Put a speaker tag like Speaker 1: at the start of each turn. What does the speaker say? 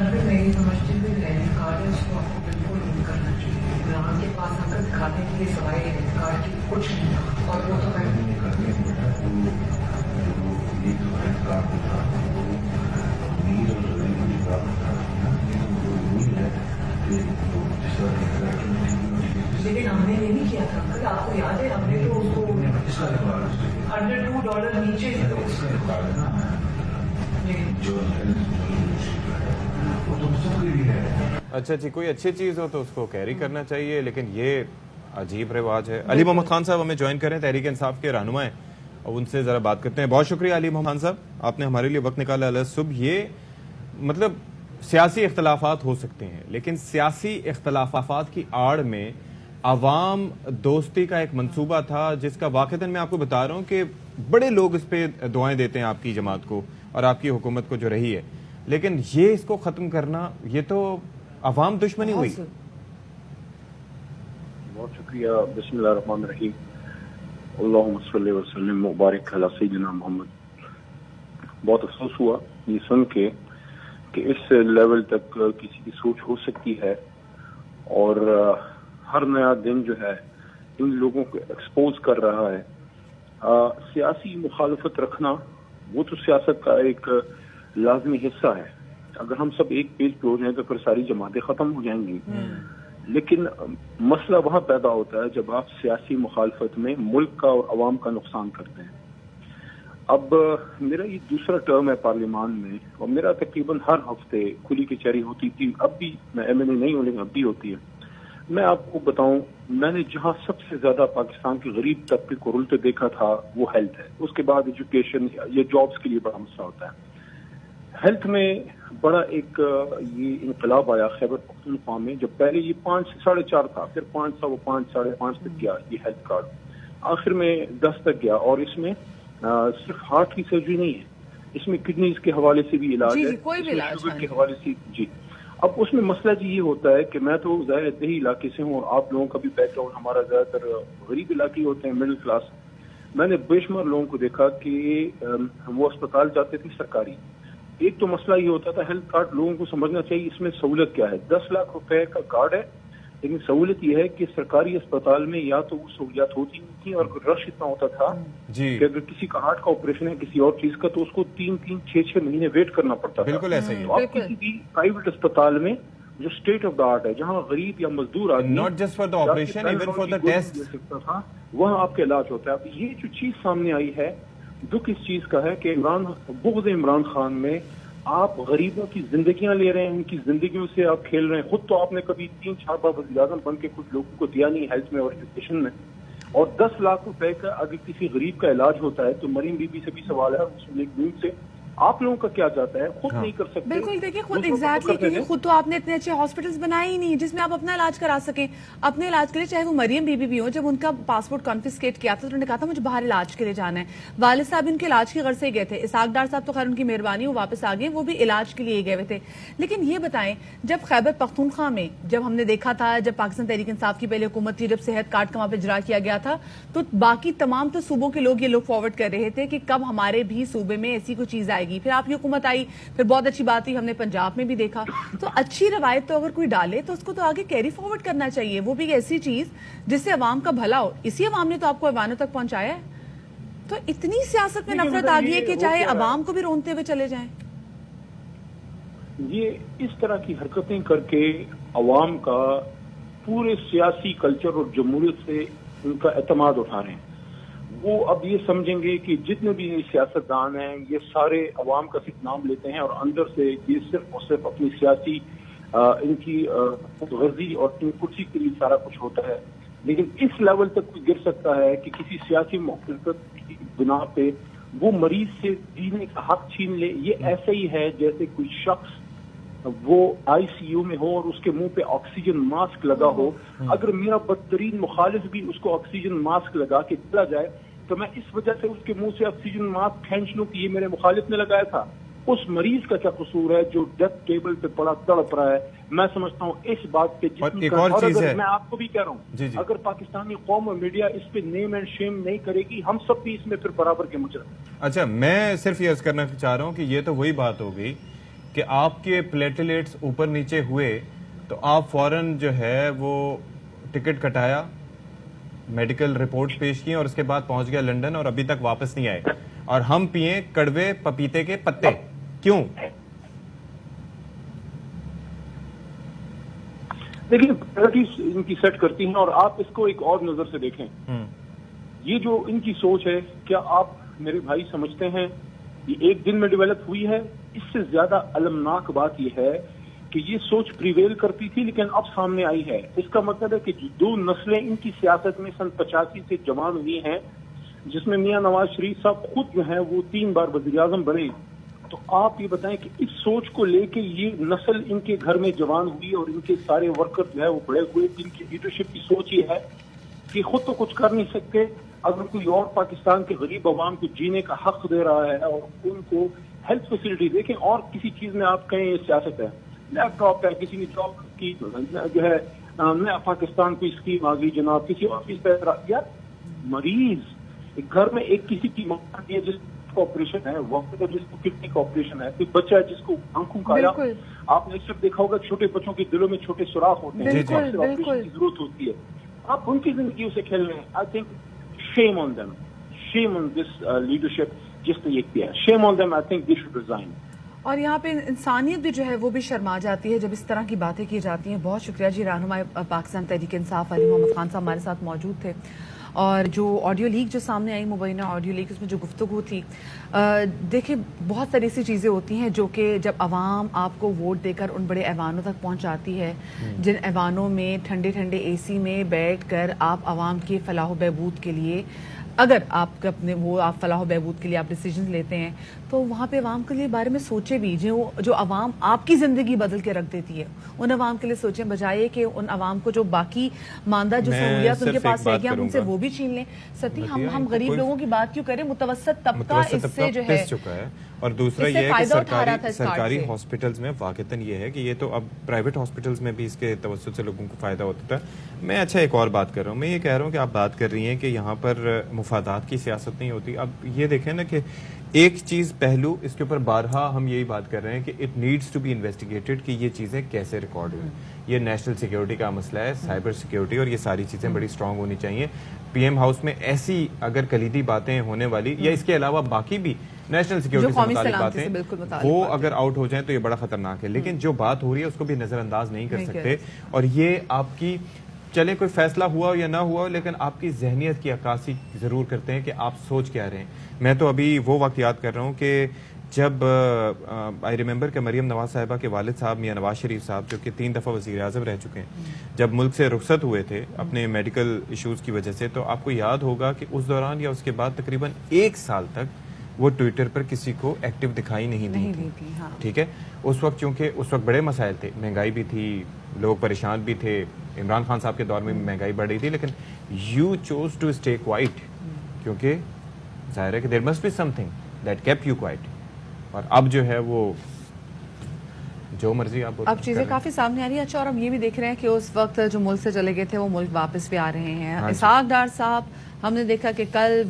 Speaker 1: फिर मेरी समझती हुई क्रेडिट कार्ड है उसको आपको बिल्कुल नहीं करना चाहिए। यहाँ के पास आकर दिखाने के लिए सवाई क्रेडिट कार्ड की कुछ नहीं था, और वो तो मैं लेकिन हमने ये नहीं किया था अंकल, आपको याद है हमने तो उसको $102 नीचे
Speaker 2: अच्छा जी, कोई अच्छी चीज़ हो तो उसको कैरी करना चाहिए, लेकिन ये अजीब रिवाज है। अली मोहम्मद खान साहब हमें ज्वाइन करें, तहरीक इंसाफ के रहनुमा हैं, और उनसे ज़रा बात करते हैं। बहुत शुक्रिया अली मोहम्मद खान साहब, आपने हमारे लिए वक्त निकाला अलग सुबह। ये मतलब सियासी इख्तलाफात हो सकते हैं, लेकिन सियासी इख्तलाफात की आड़ में आवाम दोस्ती का एक मंसूबा था, जिसका वाक़तन मैं आपको बता रहा हूँ कि बड़े लोग इस पर दुआएं देते हैं आपकी जमात को और आपकी हुकूमत को जो रही है, लेकिन ये इसको ख़त्म करना, ये तो अवाम दुश्मनी हुई।
Speaker 3: बहुत शुक्रिया। बिस्मिल्लाहिर्रहमानिर्रहीम, अल्लाहुम्मा सल्लि व सल्लिम मुबारक अला सय्यिदिना मोहम्मद। बहुत अफसोस हुआ ये सुन के कि इस लेवल तक किसी की सोच हो सकती है, और हर नया दिन जो है इन लोगों को एक्सपोज कर रहा है। सियासी मुखालफत रखना वो तो सियासत का एक लाजमी हिस्सा है। अगर हम सब एक पेज पे हो जाएं तो फिर सारी जमातें खत्म हो जाएंगी। लेकिन मसला वहां पैदा होता है जब आप सियासी मुखालफत में मुल्क का और अवाम का नुकसान करते हैं। अब मेरा ये दूसरा टर्म है पार्लियामान में, और मेरा तकरीबन हर हफ्ते खुली कचहरी होती थी। अब भी मैं MNA नहीं हूँ, लेकिन अब भी होती है। मैं आपको बताऊं, मैंने जहां सबसे ज्यादा पाकिस्तान के गरीब तबके को रुलते देखा था वो हेल्थ है। उसके बाद एजुकेशन या जॉब्स के लिए बड़ा मसला होता है। हेल्थ में बड़ा एक ये इनकलाब आया खैबर पख्तूनख्वा में, जब पहले ये 5 से 4.5 था, फिर 5 था, वो 5, 5.5 तक गया ये हेल्थ कार्ड, आखिर में 10 तक गया। और इसमें सिर्फ हार्ट की सर्जरी नहीं है, इसमें किडनीज के हवाले से भी इलाज है,
Speaker 4: कोई भी इलाज
Speaker 3: शुगर के हवाले से जी। अब उसमें मसला जी ये होता है कि मैं तो ज़ाहिर दही इलाके से हूँ, और आप लोगों का भी बैकग्राउंड, हमारा ज्यादातर गरीब इलाके होते हैं, मिडिल क्लास। मैंने बेशुमार लोगों को देखा कि वो अस्पताल जाते थे सरकारी। एक तो मसला ये होता था, हेल्थ कार्ड लोगों को समझना चाहिए इसमें सहूलत क्या है। 10 लाख रुपए का कार्ड है, लेकिन सहूलत ये है कि सरकारी अस्पताल में या तो वो सहूलियात होती नहीं थी, और रश इतना होता था कि अगर किसी का हार्ट का ऑपरेशन है, किसी और चीज का, तो उसको 3-3, 6-6 महीने वेट करना पड़ता था।
Speaker 2: बिल्कुल ऐसा ही है।
Speaker 3: तो आप किसी भी प्राइवेट अस्पताल में जो स्टेट ऑफ द आर्ट है, जहाँ गरीब या मजदूर आदमी
Speaker 2: not just for the operation, even for the test
Speaker 3: सकता था, वहाँ आपका इलाज होता है। अब ये जो चीज सामने आई है, दुख इस चीज का है कि बुग़्ज़ इमरान खान में आप गरीबों की जिंदगियां ले रहे हैं, उनकी जिंदगियों से आप खेल रहे हैं। खुद तो आपने कभी 3-4 बार वज़ीर-ए-आज़म बन के कुछ लोगों को दिया नहीं हेल्थ में और एजुकेशन में। और 10 लाख रुपए का अगर किसी गरीब का इलाज होता है तो मरीम बीबी से भी सवाल है, मुस्लिम लीग नून से, आप लोगों का क्या जाता है? खुद नहीं कर सकते।
Speaker 4: बिल्कुल, देखिए खुद एग्जैक्टली, क्योंकि खुद तो आपने इतने अच्छे हॉस्पिटल्स बनाए ही नहीं जिसमें आप अपना इलाज करा सकें। अपने इलाज के लिए, चाहे वो मरियम बीबी भी हो, जब उनका पासपोर्ट कॉन्फिस्केट किया था तो उन्होंने कहा था मुझे बाहर इलाज के लिए जाना है। वालिद साहब उनके इलाज की गर्ज से ही गए थे। इसाक डार साहब तो खैर उनकी मेहरबानी, वो वापस आ गए, वो भी इलाज के लिए गए हुए थे। लेकिन ये बताएं, जब खैबर पख्तूनख्वा में जब हमने देखा था, जब पाकिस्तान तहरीक इंसाफ की पहले हुकूमत थी, जब सेहत कार्ड का वहां पर इजरा किया गया था, तो बाकी तमाम तो सूबों के लोग ये लोग फॉरवर्ड कर रहे थे कि कब हमारे भी सूबे में ऐसी कोई चीज आएगी। फिर आपकी हुकूमत आई, फिर बहुत अच्छी बात हुई, हमने पंजाब में भी देखा। तो अच्छी रवायत तो अगर कोई डाले तो उसको तो आगे कैरी फॉरवर्ड करना चाहिए, वो भी ऐसी चीज जिससे अवाम का भला हो। इसी अवाम ने तो आपको ऐवानों तक पहुंचाया है। तो इतनी सियासत में नफरत आ गई है कि चाहे अवाम को भी रोनते हुए चले जाएं।
Speaker 3: ये इस तरह की हरकतें करके अवाम का पूरे सियासी कल्चर और जमहूरियत से उनका एतमाद उठा रहे हैं। वो अब ये समझेंगे कि जितने भी सियासतदान हैं ये सारे अवाम का सिर्फ नाम लेते हैं, और अंदर से ये सिर्फ और सिर्फ अपनी सियासी इनकी गर्जी और इन कुर्सी के लिए सारा कुछ होता है। लेकिन इस लेवल तक कोई गिर सकता है कि किसी सियासी मुखालफत की बिना पे वो मरीज से जीने का हक छीन ले। ये ऐसा ही है जैसे कोई शख्स वो ICU में हो और उसके मुंह पे ऑक्सीजन मास्क लगा हो। अगर मेरा बदतरीन मुखालिफ भी उसको ऑक्सीजन मास्क लगा के चला जाए तो मैं इस वजह से उसके मुंह से ऑक्सीजन मास्क खींच लूं कि ये मेरे मुखालिफ ने लगाया था। उस मरीज का क्या कसूर है जो डेथ टेबल पे पड़ा तड़प रहा है? मैं समझता हूँ इस बात पे
Speaker 2: एक और चीज है,
Speaker 3: मैं आपको भी कह रहा हूँ, अगर पाकिस्तानी कौम और मीडिया इस पे नेम एंड शेम नहीं करेगी, हम सब भी इसमें फिर बराबर के मुजरिम।
Speaker 2: अच्छा, मैं सिर्फ ये अर्ज करना चाह रहा हूँ कि ये तो वही बात हो गई کہ آپ کے پلیٹلیٹس اوپر نیچے ہوئے تو آپ فوراً جو ہے وہ ٹکٹ کٹایا, میڈیکل رپورٹ پیش کی اور اس کے بعد پہنچ گیا لنڈن اور ابھی تک واپس نہیں آئے, اور ہم پیئیں کڑوے پپیتے کے پتے. کیوں؟
Speaker 3: دیکھیں پرائرٹیز ان کی سیٹ کرتی ہیں, اور آپ اس کو ایک اور نظر سے دیکھیں. یہ جو ان کی سوچ ہے, کیا آپ میرے بھائی سمجھتے ہیں یہ ایک دن میں ڈیولپ ہوئی ہے؟ اس سے زیادہ المناک بات یہ ہے کہ یہ سوچ پریویل کرتی تھی لیکن اب سامنے آئی ہے. اس کا مطلب ہے کہ دو نسلیں ان کی سیاست میں سن 85 سے جمع ہوئی ہیں, جس میں میاں نواز شریف صاحب خود جو ہیں وہ 3 بار وزیر اعظم بنے. تو آپ یہ بتائیں کہ اس سوچ کو لے کے یہ نسل ان کے گھر میں جوان ہوئی اور ان کے سارے ورکر جو ہے وہ بڑے ہوئے. ان کی لیڈرشپ کی سوچ یہ ہے کہ خود تو کچھ کر نہیں سکتے, اگر کوئی اور پاکستان کے غریب عوام کو جینے کا حق دے رہا ہے اور ان کو ہیلتھ فیسلٹی دیکھیں, اور کسی چیز میں آپ کہیں یہ سیاست ہے, لیپ ٹاپ ہے, کسی نے جاب کی جو ہے نیا پاکستان کو اسکیم آ گئی جناب, کسی آفس پہ یار مریض ایک گھر میں ایک کسی کی ماں ہے جس کو آپریشن ہے, وقت جس کو کڈنی کا آپریشن ہے, کوئی بچہ ہے جس کو آنکھوں کا آیا. آپ نے صرف دیکھا ہوگا چھوٹے بچوں کے دلوں میں چھوٹے سوراخ ہوتے ہیں, آپریشن کی ضرورت ہوتی ہے. آپ ان کی زندگیوں سے کھیل رہے ہیں. I think shame on them, shame on this leadership جس نے یہ کیا, shame on them. I think they should resign.
Speaker 4: اور یہاں پہ انسانیت بھی جو ہے وہ بھی شرما جاتی ہے جب اس طرح کی باتیں کی جاتی ہیں. بہت شکریہ جی. رہنما پاکستان تحریک انصاف علی محمد خان صاحب ہمارے ساتھ موجود تھے. اور جو آڈیو لیک جو سامنے آئی, مبینہ آڈیو لیک, اس میں جو گفتگو تھی, دیکھیں بہت ساری ایسی چیزیں ہوتی ہیں جو کہ جب عوام آپ کو ووٹ دے کر ان بڑے ایوانوں تک پہنچاتی ہے, جن ایوانوں میں ٹھنڈے ٹھنڈے اے سی میں بیٹھ کر آپ عوام کے فلاح و بہبود کے لیے, اگر آپ اپنے وہ آپ فلاح و بہبود کے لیے آپ ڈیسیجنز لیتے ہیں تو وہاں پہ عوام کے لیے بارے میں سوچے بھی. جو عوام آپ کی زندگی بدل کے رکھ دیتی ہے ان عوام کے لیے سوچیں, بجائے کہ ان عوام کو جو باقی ماندہ جو سہولیات ان کے پاس رہ گیا ہم ان سے وہ بھی چھین لیں. ستی ہم غریب لوگوں کی بات کیوں کریں, متوسط طبقہ اس سے جو ہے
Speaker 2: چکا ہے. اور دوسرا یہ ہے کہ سرکاری ہاسپٹلز میں واقعتاً یہ ہے کہ یہ تو اب پرائیویٹ ہاسپٹلز میں بھی اس کے توسط سے لوگوں کو فائدہ ہوتا تھا. میں اچھا ایک اور بات کر رہا ہوں, میں یہ کہہ رہا ہوں کہ آپ بات کر رہی ہیں کہ یہاں پر مفادات کی سیاست نہیں ہوتی. اب یہ دیکھیں نا کہ ایک چیز پہلو اس کے اوپر بارہا ہم یہی بات کر رہے ہیں کہ it needs to be investigated کہ یہ چیزیں کیسے ریکارڈ ہوئی. یہ نیشنل سیکیورٹی کا مسئلہ ہے, سائبر سیکیورٹی, اور یہ ساری چیزیں بڑی اسٹرانگ ہونی چاہیے. پی ایم ہاؤس میں ایسی اگر کلیدی باتیں ہونے والی یا اس کے علاوہ باقی بھی نیشنل سیکیورٹی سے متعلق باتیں وہ اگر آؤٹ ہو جائیں تو یہ بڑا خطرناک ہے. لیکن جو بات ہو رہی ہے اس کو بھی نظر انداز نہیں کر سکتے. اور یہ آپ کی چلے کوئی فیصلہ ہوا ہو یا نہ ہوا ہو, لیکن آپ کی ذہنیت کی عکاسی ضرور کرتے ہیں کہ آپ سوچ کیا رہے ہیں. میں تو ابھی وہ وقت یاد کر رہا ہوں کہ جب آئی ریممبر کہ مریم نواز صاحبہ کے والد صاحب میاں نواز شریف صاحب جو کہ 3 دفعہ وزیر اعظم رہ چکے ہیں, جب ملک سے رخصت ہوئے تھے اپنے میڈیکل ایشوز کی وجہ سے, تو آپ کو یاد ہوگا کہ اس دوران یا اس کے بعد تقریباً 1 سال تک وہ ٹویٹر پر کسی کو ایکٹیو دکھائی نہیں دی تھی. ٹھیک ہے, اس وقت چونکہ اس وقت بڑے مسائل تھے, مہنگائی بھی تھی, لوگ پریشان بھی تھے, عمران خان صاحب کے دور میں مہنگائی بڑھ رہی تھی, لیکن you choose to stay quiet کیونکہ ظاہر ہے کہ there must be something that keep you quiet. اور اب جو ہے وہ جو مرضی آپ
Speaker 4: اب چیزیں کافی سامنے آ رہی ہیں. اچھا, اور ہم یہ بھی دیکھ رہے ہیں کہ اس وقت جو ملک سے چلے گئے تھے وہ ملک واپس بھی آ رہے ہیں. اسحاق ڈار صاحب, ہم نے دیکھا کہ کل